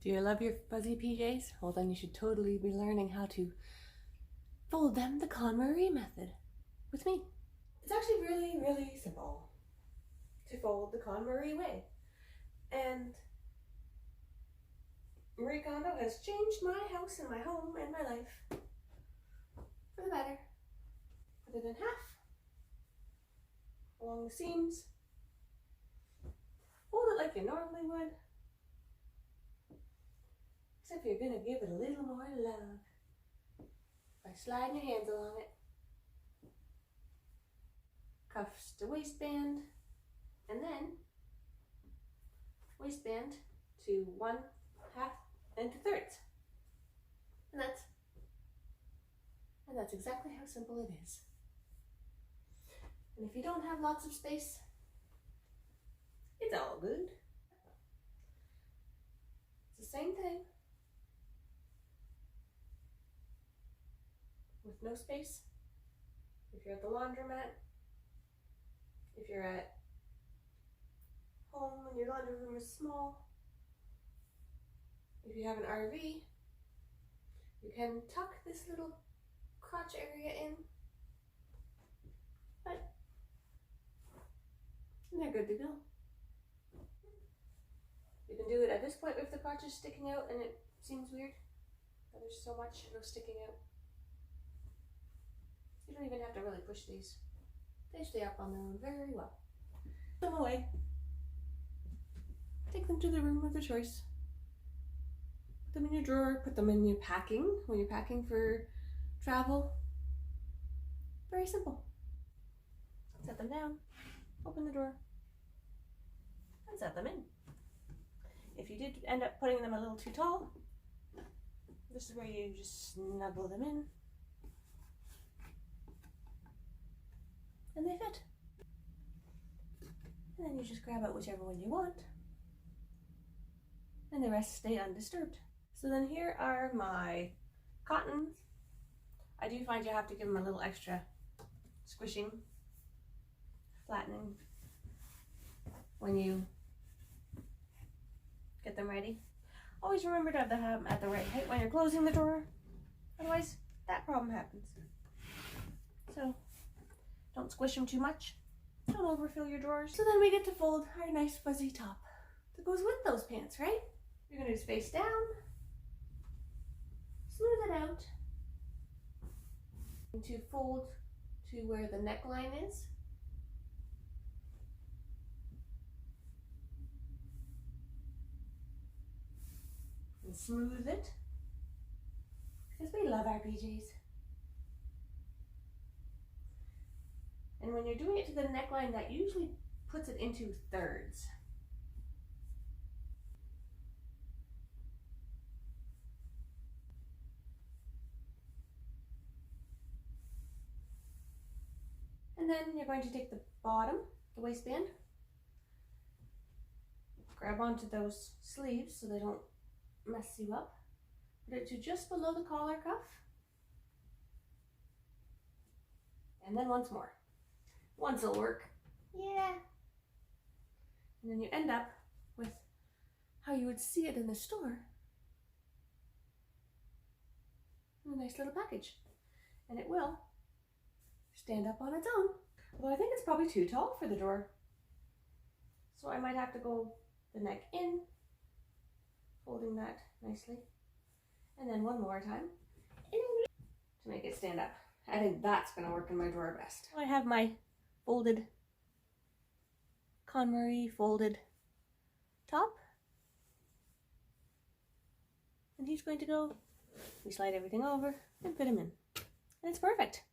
Do you love your fuzzy PJs? Well, then you should totally be learning how to fold them the KonMari method with me. It's actually really, really simple to fold the KonMari way. And Marie Kondo has changed my house and my home and my life for the better. Put it in half along the seams. Fold it like you normally would. Except you're gonna give it a little more love by sliding your hands along it. Cuffs to waistband, and then waistband to 1/2 and 2/3. And that's exactly how simple it is. And if you don't have lots of space, it's all good. It's the same thing. With no space, if you're at the laundromat, if you're at home and your laundry room is small, if you have an RV, you can tuck this little crotch area in, but they're good to go. You can do it at this point if the crotch is sticking out and it seems weird that there's so much sticking out. You don't even have to really push these. They stay up on their own very well. Put them away. Take them to the room of your choice. Put them in your drawer. Put them in your packing when you're packing for travel. Very simple. Set them down. Open the drawer. And set them in. If you did end up putting them a little too tall, this is where you just snuggle them in. And they fit. And then you just grab out whichever one you want. And the rest stay undisturbed. So then here are my cottons. I do find you have to give them a little extra squishing, flattening when you get them ready. Always remember to have them at the right height when you're closing the drawer. Otherwise, that problem happens. So don't squish them too much. Don't overfill your drawers. So then we get to fold our nice fuzzy top that goes with those pants, right? You're gonna do face down, smooth it out, and to fold to where the neckline is. And smooth it, because we love our PJs. And when you're doing it to the neckline, that usually puts it into thirds. And then you're going to take the bottom, the waistband, grab onto those sleeves so they don't mess you up. Put it to just below the collar cuff. And then once more. Once will work. Yeah. And then you end up with how you would see it in the store. A nice little package. And it will stand up on its own. Although I think it's probably too tall for the drawer. So I might have to go the neck in, folding that nicely. And then one more time to make it stand up. I think that's going to work in my drawer best. I have my folded KonMari folded top. And he's going to go, we slide everything over and fit him in. And it's perfect.